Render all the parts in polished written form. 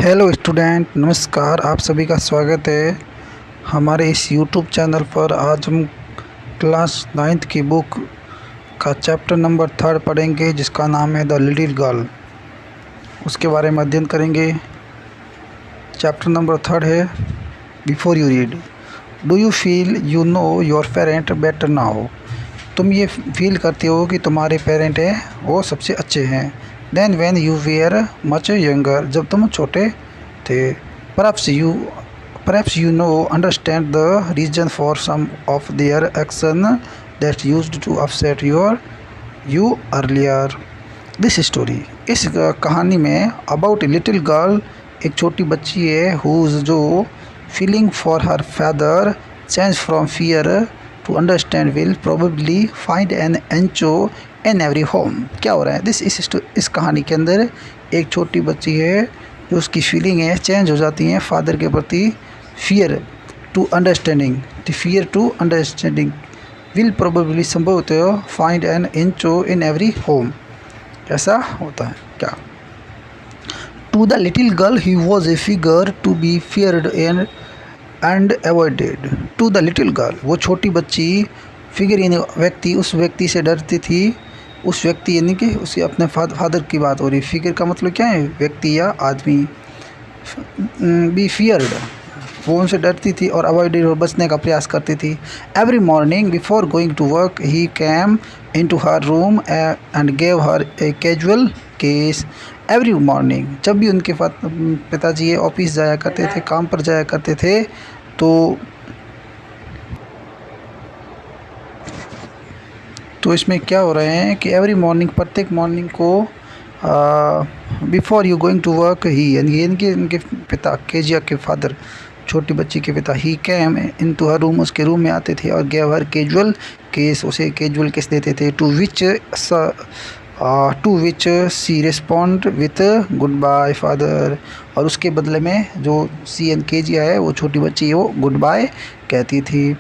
Hello student, नमस्कार। आप सभी का स्वागत है हमारे इस यूट्यूब चैनल पर। आज हम क्लास 9th की बुक का चैप्टर नंबर 3 पढ़ेंगे, जिसका नाम है द लिटिल गर्ल। उसके बारे में अध्ययन करेंगे। चैप्टर नंबर 3 है before you read, do you feel you know your parent better now. तुम ये फील करते हो कि तुम्हारे पेरेंट हैं वो सबसे अच्छे हैं। Then when you were much younger, जब तुम छोटे थे। Perhaps you know understand the reason for some of their action that used to upset you earlier. This story, इस कहानी में अबाउट ए लिटिल गर्ल, एक छोटी बच्ची है हुज जो feeling for her father change from fear to understand will probably find an echo in every home. क्या हो रहा है? इस कहानी के अंदर एक छोटी बच्ची है जो उसकी फीलिंग है चेंज हो जाती हैं फादर के प्रति। Fear to understanding will probably संभवतः find an echo in every home. ऐसा होता है क्या? To the little girl he was a figure to be feared and avoided. To the little girl, वो छोटी बच्ची, फिगर यानी व्यक्ति, उस व्यक्ति से डरती थी। उस व्यक्ति यानी कि उसे अपने फादर की बात हो रही। फिगर का मतलब क्या है? व्यक्ति या आदमी। बी फियर्ड, वो उनसे डरती थी, और अवॉइडेड, और बचने का प्रयास करती थी। Every morning before going to work he came in to her room and gave her a casual case. Every morning, जब भी उनके पिताजी ऑफिस जाया करते थे, काम पर जाया करते थे, तो इसमें क्या हो रहे हैं कि एवरी मॉर्निंग, प्रत्येक मॉर्निंग को, before you going to work he, यानी इनके पिता, केजिया के फादर, छोटी बच्ची के पिता, he came in to her room, उसके रूम में आते थे, और गेव हर कैजुअल केस, उसे कैजुअल केस देते थे। To which she respond with goodbye father, और उसके बदले में जो सी एन केजिया है, वो छोटी बच्ची है, वो गुड बाय कहती थी।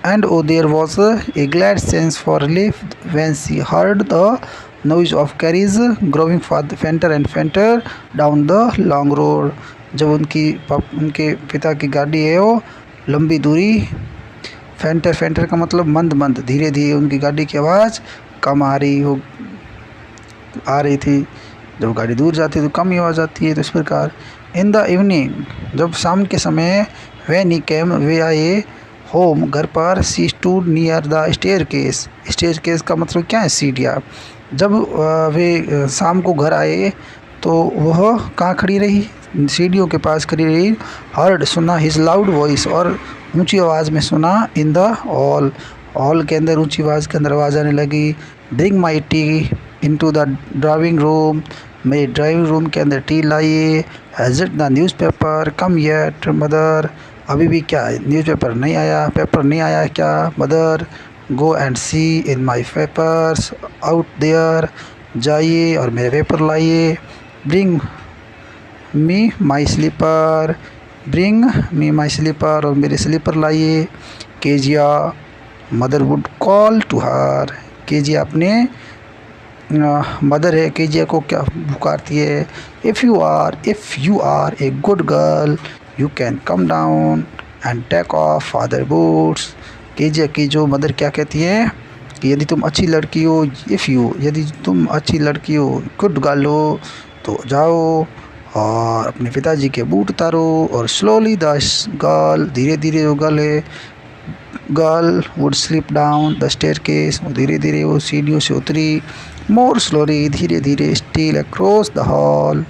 And oh, there was a glad sense for relief when she heard the noise of carriages growing fainter and fainter down the long road. जब उनके पिता की गाड़ी है वो लंबी दूरी, फेंटर का मतलब मंद धीरे धीरे, उनकी गाड़ी की आवाज़ कम आ रही थी। जब गाड़ी दूर जाती है तो कम ही आवाज़ आती है। तो इस प्रकार इन द इवनिंग, जब शाम के समय, व्हेन ही केम, वे आए होम, घर पर, she stood near the staircase का मतलब क्या है? सीढ़ियाँ। जब वे शाम को घर आए तो वह कहाँ खड़ी रही? सीढ़ियों के पास खड़ी रही। हर्ड, सुना, हिज लाउड वॉइस, और ऊंची आवाज़ में सुना। इन द हॉल के अंदर, ऊंची आवाज़ के अंदर आवाज़ आने लगी। Bring my T into the driving room, मेरे ड्राइविंग रूम के अंदर टी लाइए। Has it the newspaper come yet mother, अभी भी क्या न्यूज़पेपर नहीं आया, पेपर नहीं आया क्या mother? Go and see in my papers out there, जाइए और मेरे पेपर लाइए। ब्रिंग मी माई स्लीपर और मेरे स्लीपर लाइए। Kezia mother would call to her, Kezia अपने मदर है, केजिया को क्या पुकारती है? If you are a good girl you can come down and take off father boots. Kezia की जो मदर क्या कहती है कि यदि तुम अच्छी लड़की हो, यदि तुम अच्छी लड़की हो, गुड गर्ल हो, तो जाओ और अपने पिताजी के बूट उतारो। और स्लोली द गर्ल, धीरे धीरे वो girl would slip down the staircase, धीरे धीरे वो सीढ़ियों से उतरी। मोर स्लोली, धीरे धीरे, स्टिल अक्रॉस द हॉल,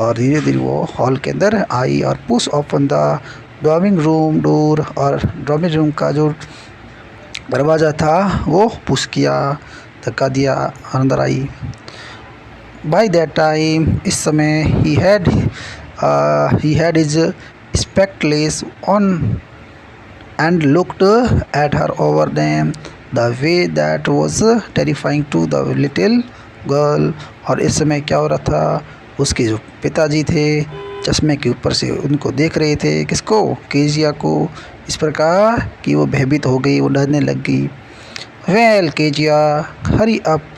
और धीरे धीरे वो हॉल के अंदर आई। और push open the driving room door, और ड्राइविंग रूम का जो दरवाज़ा था वो पुश किया, धक्का दिया, अंदर आई। बाय दैट टाइम, इस समय, he had his spectacles on and looked at her over them the way that was terrifying to the little girl। और इस समय क्या हो रहा था? उसके जो पिताजी थे चश्मे के ऊपर से उनको देख रहे थे। किसको? केजिया को। इस प्रकार कि वो भयभीत हो गई, वो डरने लग गई। वेल केजिया, हरी अप,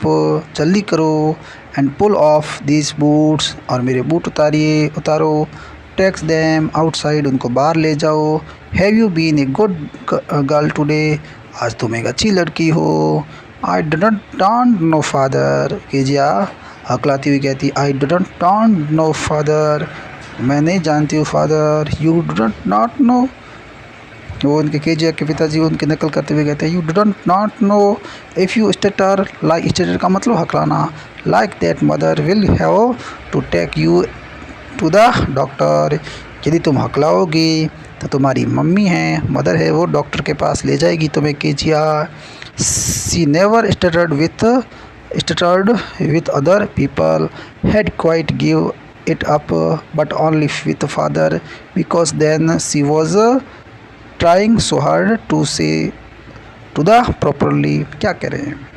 जल्दी करो, and pull off this boots, और मेरे बूट उतारो, टेक्स देम आउटसाइड, उनको बाहर ले जाओ, have you been a good girl today, आज तुम एक अच्छी लड़की हो, I don't know father, Kezia हकलाती हुई कहती, आई डोंट नो फादर, मैं नहीं जानती हूँ father, you don't not no, वो उनके केजिया के पिताजी उनकी नकल करते हुए कहते हैं, you don't not know, if you stutter, like stutter का मतलब हकलाना, like that mother will have to take you to the doctor, यदि तुम हकलाओगी तो तुम्हारी मम्मी है, मदर है, वो डॉक्टर के पास ले जाएगी तुम्हें Kezia. She never stuttered with other people, had quite give it up, but only with father, because then she was trying so hard to say to the properly, क्या कह रहे हैं,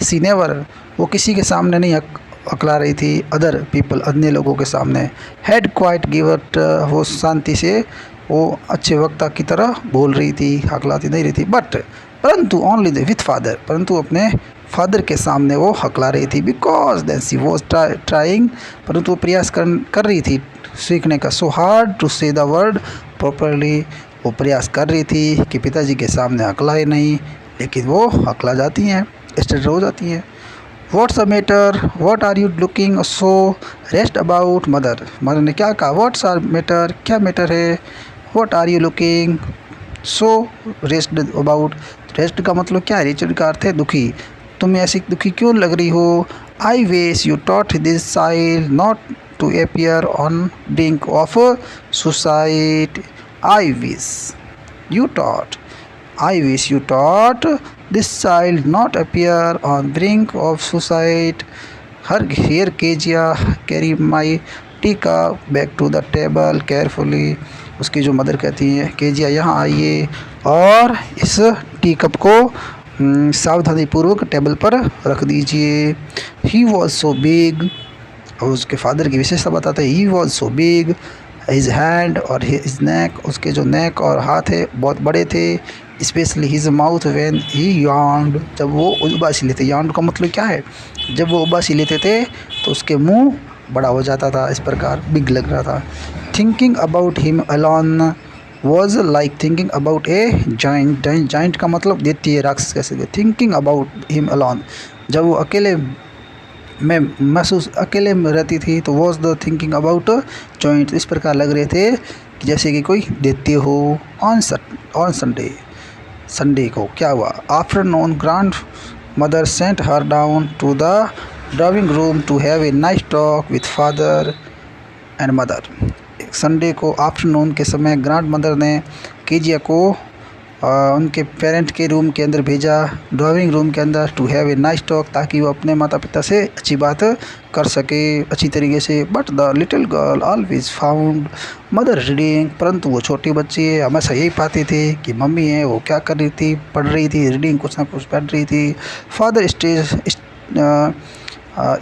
सी नेवर, वो किसी के सामने नहीं अकला रही थी, अदर पीपल, अन्य लोगों के सामने, हैड क्वाइट गिव इट, वो शांति से, वो अच्छे वक्ता की तरह बोल रही थी, हकलाती नहीं रही थी, बट परंतु ओनली विथ फादर, परंतु अपने फादर के सामने वो हकला रही थी, because then she was trying, परंतु वो प्रयास कर रही थी सीखने का, so hard to say the word properly, वो प्रयास कर रही थी कि पिताजी के सामने हकलाए नहीं, लेकिन वो हकला जाती हैं, स्टेट हो जाती हैं। What's the matter, what are you looking so rest about, mother ने क्या कहा, व्हाट्स आर मैटर, क्या मैटर है, what are you looking so rest about, rest का मतलब क्या है, रिचर्ड का अर्थ है दुखी, तुम ऐसी दुखी क्यों लग रही हो, I wish you taught this child not to appear on brink of suicide, I wish you taught this child not appear on brink of suicide. Here Kezia carry my teacup back to the table carefully. उसकी जो mother कहती है, Kezia यहाँ आइए और इस tea cup को सावधानी पूर्वक टेबल पर रख दीजिए। He was so big, और उसके फादर की विशेषता बताते हैं, he was so big, his hand और हिज नेक, उसके जो नेक और हाथ है बहुत बड़े थे, specially his mouth when he yawned, जब वो उबासी लेते, यार्नड का मतलब क्या है, जब वो उबासी लेते थे तो उसके मुंह बड़ा हो जाता था, इस प्रकार बिग लग रहा था। Thinking about him alone was like thinking about A giant, giant का मतलब दैत्य राक्षस कैसे, थिंकिंग अबाउट हिम अलोन, जब वो अकेले मैं महसूस अकेले में रहती थी तो was the thinking about joint, इस प्रकार लग रहे थे कि जैसे कि कोई देते हो। ऑन संडे को क्या हुआ, afternoon grandmother sent her down to the drawing room to have a nice talk with father and mother. Sunday को आफ्टरनून के समय ग्रैंड मदर ने केजिया को उनके पेरेंट के रूम के अंदर भेजा, ड्राइंग रूम के अंदर, to have a nice talk, ताकि वो अपने माता पिता से अच्छी बात कर सके अच्छी तरीके से। But the little girl always found mother reading, परंतु वो छोटी बच्ची हमेशा यही पाती थी कि मम्मी है वो क्या कर रही थी, पढ़ रही थी, रीडिंग कुछ ना कुछ पढ़ रही थी। Father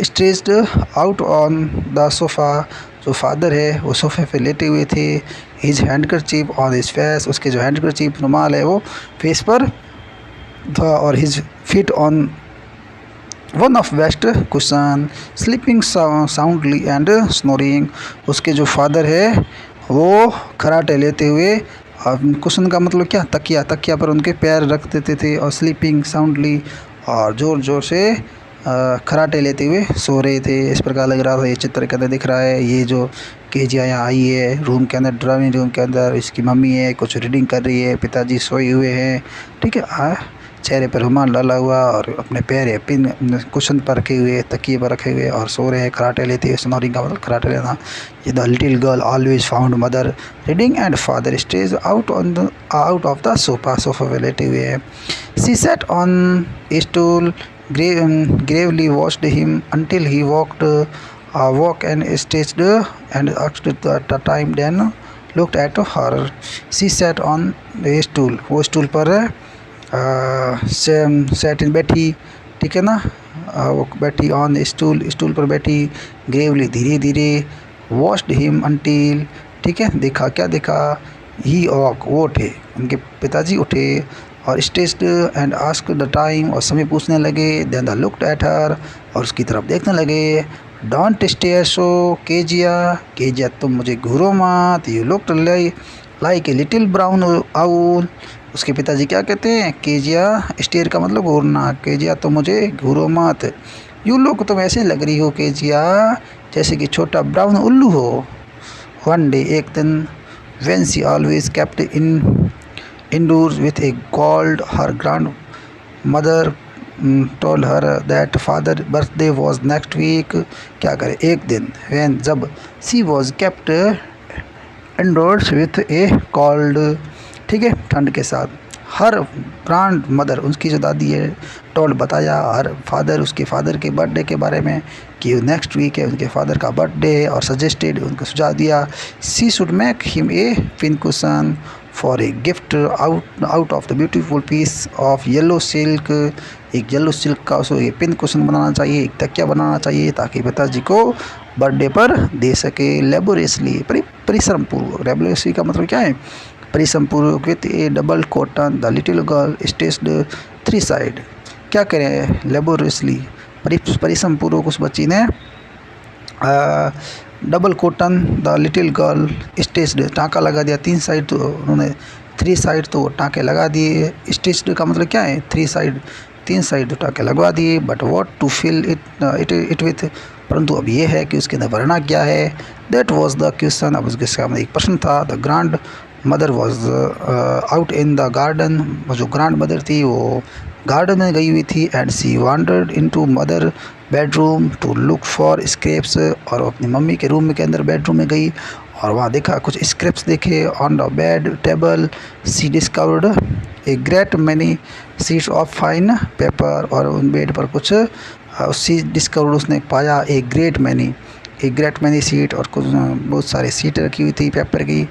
stretched out on the sofa, जो फादर है वो सोफे पे लेटे हुए थे। His handkerchief on his face, उसके जो हैंडकरचीफ रुमाल है वो फेस पर था, और his feet on one of best cushion, sleeping soundly and snoring, उसके जो फादर है वो खराटे लेते हुए, कुशन का मतलब क्या, तकिया, तकिया पर उनके पैर रख देते थे, और स्लीपिंग साउंडली, और ज़ोर ज़ोर से खराटे लेते हुए सो रहे थे। इस प्रकार लग रहा था, ये चित्र के अंदर दिख रहा है, ये जो केजिया यहाँ आई है रूम के अंदर, ड्राइंग रूम के अंदर, इसकी मम्मी है कुछ रीडिंग कर रही है, पिताजी सोए हुए हैं, ठीक है, चेहरे पर रुमाल डाला हुआ और अपने पैर है पिन कुशन पर रखे हुए, तकिए पर रखे हुए और सो रहे हैं खराटे लेते हुए। स्नोरिंग का मतलब खराटे लेना। ये the little girl always found mother reading and father stretched out of the sofa पे लेटे हुए हैं। She sat on a stool, gravely watched him until he walked and stretched and asked the time, then looked at her. She sat on a stool, वो stool पर set बैठी, ठीक है ना, वो बैठी ऑन स्टूल, स्टूल पर बैठी, ग्रेवली धीरे धीरे, वॉच्ड हिम अंटिल, ठीक है, देखा, क्या देखा, ही वॉक, वो उठे, उनके पिताजी उठे, और stretched and ask the time, और समय पूछने लगे। Then the looked at her, और उसकी तरफ देखने लगे। Don't stare so Kezia, Kezia तुम मुझे घूरो मत। You looked like a little brown owl. उसके पिताजी क्या कहते हैं, केजिया, स्टेयर का मतलब घूरना, केजिया तुम मुझे घूरो मत। यू लुक, तुम ऐसे लग रही हो केजिया जैसे कि छोटा ब्राउन उल्लू हो। वन डे, एक दिन, when she always kept indoors with a cold, her grandmother told her that father birthday was next week। क्या करे, एक दिन, when, जब, she was kept indoors with a cold, ठीक है, ठंड के साथ। हर ग्रांड मदर, उसकी जो दादी है, टोल्ड बताया, हर फादर, उसके फादर के बर्थडे के बारे में कि नेक्स्ट वीक है उनके फादर का बर्थडे है, और सजेस्टेड, उनको सुझाव दिया, she should make him a pin cushion for a gift out of the beautiful piece of yellow silk. एक येलो सिल्क का उसको एक पिन कुशन बनाना चाहिए, एक तकिया बनाना चाहिए, ताकि पिताजी को बर्थडे पर दे सके। लेबोरेसली, परिश्रम पूर्वक, लेबोरेसली का मतलब क्या है, परिश्रम पूर्वक, with a double cotton the little girl stitched three side. क्या करें, लेबोरेसली, परिश्रम पूर्वक उस बच्ची ने double cotton the little girl stitched, टाँका लगा दिया, तीन साइड, तो उन्होंने थ्री साइड तो टाँके लगा दिए। स्टेस्ड का मतलब क्या है, थ्री साइड, तीन साइड टाँके लगवा दिए। But what to fill it with, परंतु अब ये है कि उसके अंदर भरना क्या है। दैट वॉज द क्वेश्चन, अब उसके सामने एक प्रश्न था। The grandmother was out in the garden, जो ग्रांड मदर थी वो गार्डन में गई हुई थी। And she wandered into mother bedroom to look for scraps, और अपनी मम्मी के रूम के अंदर बेडरूम में गई और वहाँ देखा कुछ स्क्रैप्स देखे। On the bed table she discovered a great many sheets of fine paper, और उन बेड पर कुछ सी डिस्कवर्ड, उसने पाया ए ग्रेट मैनी सीट, और कुछ बहुत सारे सीट रखी हुई थी पेपर की।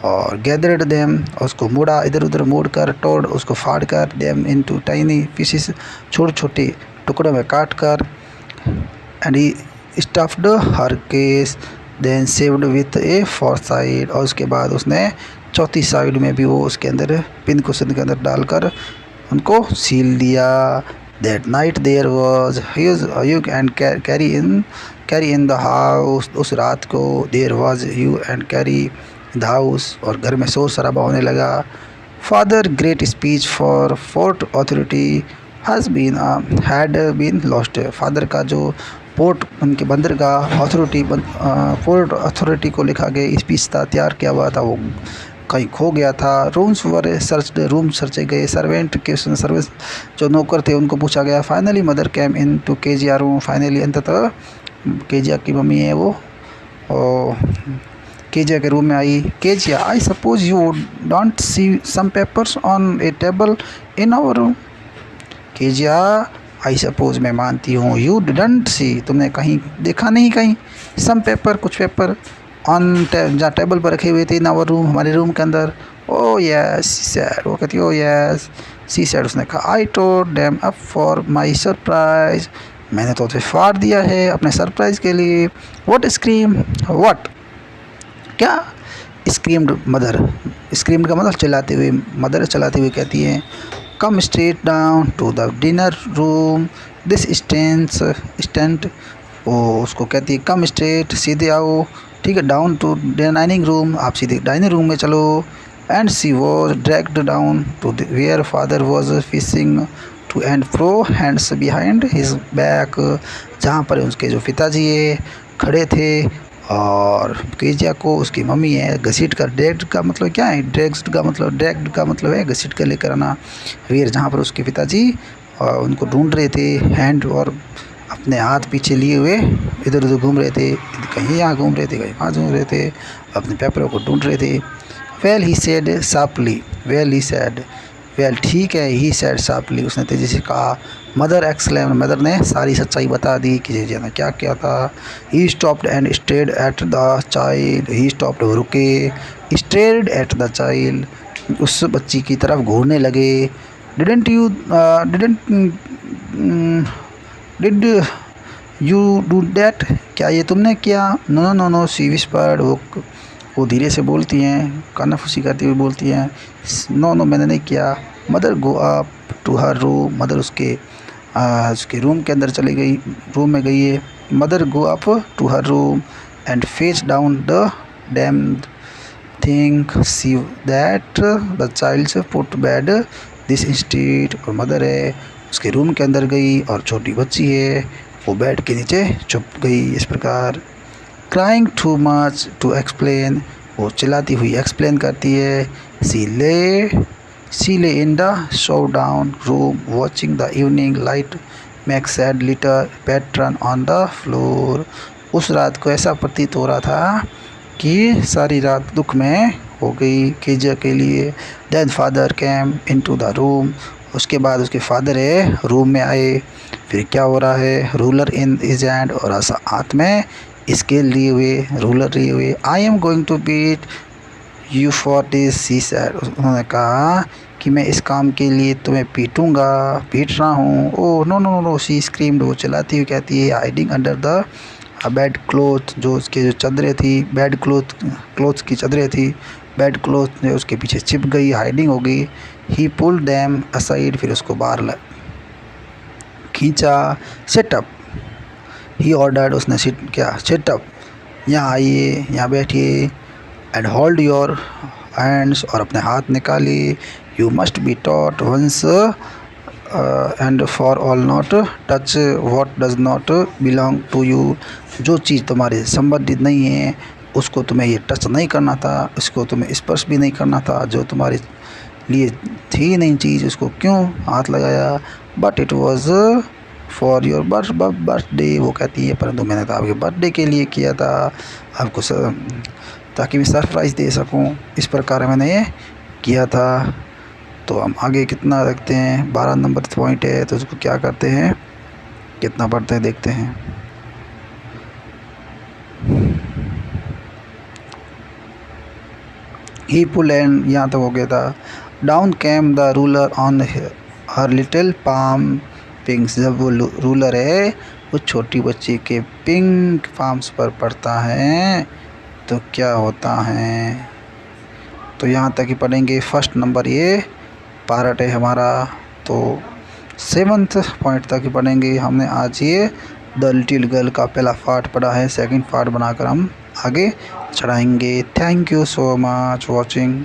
और गैदर्ड देम, और उसको मोड़ा, इधर उधर मोड़ कर, तोड़, उसको फाड़ कर, देम इनटू टाइनी पीसेस, छोटे छोटे टुकड़ों में काट कर। And he stuffed her case, then sewed with a fourth side, और उसके बाद उसने चौथी साइड में भी वो उसके अंदर पिन कुशन के अंदर डालकर उनको सील दिया। That night there was hue and cry in the house, उस रात को there was hue and cry the house, और घर में शोर शराबा होने लगा। Father great speech for port authority had been lost, father का जो पोर्ट, उनके बंदरगाह अथॉरिटी, पोर्ट अथॉरिटी को लिखा गया स्पीच था, तैयार किया हुआ था, वो कहीं खो गया था। रूम्स वर सर्च्ड, रूम सर्चे गए। सर्वेंट के सर्विस, जो नौकर थे उनको पूछा गया। Finally mother came in to Kezia room, finally अंततः केजिया की मम्मी है वो केजिया के रूम में आई। Kezia, I suppose you don't see some papers on a table in our room. Kezia, I suppose, मैं मानती हूँ, यू डिडंट सी, तुमने कहीं देखा नहीं, कहीं, सम पेपर, कुछ पेपर, ऑन जहाँ टेबल पर रखे हुए थे, इन आवर रूम, हमारे रूम के अंदर। ओ यस सी सैड, वो कहती, ओ यस सी सैड, उसने कहा। I told them up for my surprise, मैंने तो उसे फाड़ दिया है अपने सरप्राइज के लिए। व्हाट स्क्रीम, व्हाट, क्या, स्क्रीम्ड मदर, स्क्रीम्ड का मतलब चिल्लाते हुए, मदर चलाते हुए कहती है, come straight down to the dinner room this instant, वो उसको कहती है कम स्ट्रेट, सीधे आओ, ठीक है, डाउन टू डाइनिंग रूम, आप सीधे डाइनिंग रूम में चलो। And she was dragged down to where father was fishing to and fro hands behind his back, जहाँ पर उसके जो पिताजी है खड़े थे, और केजिया को उसकी मम्मी है घसीट कर, ड्रैग्ड का मतलब क्या है, ड्रैग्ड का मतलब है घसीट कर लेकर आना, वेयर, जहाँ पर उसके पिताजी उनको ढूंढ रहे थे, हैंड, और अपने हाथ पीछे लिए हुए इधर उधर घूम रहे थे, कहीं यहाँ घूम रहे थे, कहीं वहाँ घूम रहे थे, अपने पेपरों को ढूंढ रहे थे। Well he said sharply, well ठीक है, ही सेड शार्पली, उसने तेजी से कहा। मदर एक्सक्लेम्ड, मदर ने सारी सच्चाई बता दी कि जेजिया ने क्या किया था। He stopped and stayed at the child, he stopped, रुके, स्टेड एट द चाइल्ड, उस बच्ची की तरफ घूरने लगे। डिड यू डू दैट, क्या ये तुमने किया। नो, शी विस्पर्ड, वो धीरे से बोलती हैं, कानाफूसी करती हुई बोलती हैं, नो मैंने नहीं किया। Mother go up to her room, mother उसके रूम के अंदर चली गई, रूम में गई है। Mother go up to her room and fetch down the dam thing she that the child put bed this instant. और मदर है उसके रूम के अंदर गई और छोटी बच्ची है वो बेड के नीचे छुप गई। इस प्रकार crying too much to explain, वो चिल्लाती हुई एक्सप्लेन करती है। She lay in the show down room watching the evening light make sad little pattern on the floor. उस रात को ऐसा प्रतीत हो रहा था कि सारी रात दुख में हो गई केजिया के लिए। Then father came into the room, उसके बाद उसके फादर है रूम में आए। फिर क्या हो रहा है, रूलर इन हिज हैंड, और हाथ में स्केल लिए हुए, रूलर लिए हुए। I am going to beat you for this, she said, उन्होंने कहा कि मैं इस काम के लिए तुम्हें पीटूंगा, पीट रहा हूँ। Oh no no no, she screamed, वो चिल्लाती हुई कहती है। Hiding under the bed cloth, जो उसके जो चादरें थी, बेड क्लोथ्स की चादरें थी, बेड क्लोथ ने उसके पीछे छिप गई, हाइडिंग हो गई। ही पुल्ड देम असाइड, फिर उसको बाहर खींचा। सेटअप, ही ऑर्डर्ड, उसने सेटअप, यहाँ आइए, यहाँ बैठिए। एंड होल्ड योर हैंड्स, और अपने हाथ निकालिए। You must be taught once and for all not touch what does not belong to you, जो चीज़ तुम्हारे संबंधित नहीं है उसको तुम्हें ये टच नहीं करना था, उसको तुम्हें स्पर्श भी नहीं करना था। जो तुम्हारे लिए थी नहीं चीज़ उसको क्यों हाथ लगाया। But it was for your birthday, वो कहती है परंतु मैंने तो आपके बर्थडे के लिए किया था, आपको ताकि मैं सरप्राइज़ दे सकूं, इस प्रकार मैंने ये किया था। तो हम आगे कितना रखते हैं, 12 नंबर पॉइंट है, तो उसको क्या करते हैं, कितना पढ़ते हैं देखते हैं। ही पुल एंड, यहाँ तक हो गया था। Down came the ruler on her little palm pinks, जब वो रूलर है वो छोटी बच्ची के पिंक पाम्स पर पड़ता है तो क्या होता है। तो यहाँ तक ही पढ़ेंगे। फर्स्ट नंबर ये पार्ट है हमारा, तो 7th पॉइंट तक ही पढ़ेंगे। हमने आज ये द लिटिल गर्ल का पहला पार्ट पढ़ा है, सेकंड पार्ट बनाकर हम आगे चढ़ाएंगे। Thank you so much watching.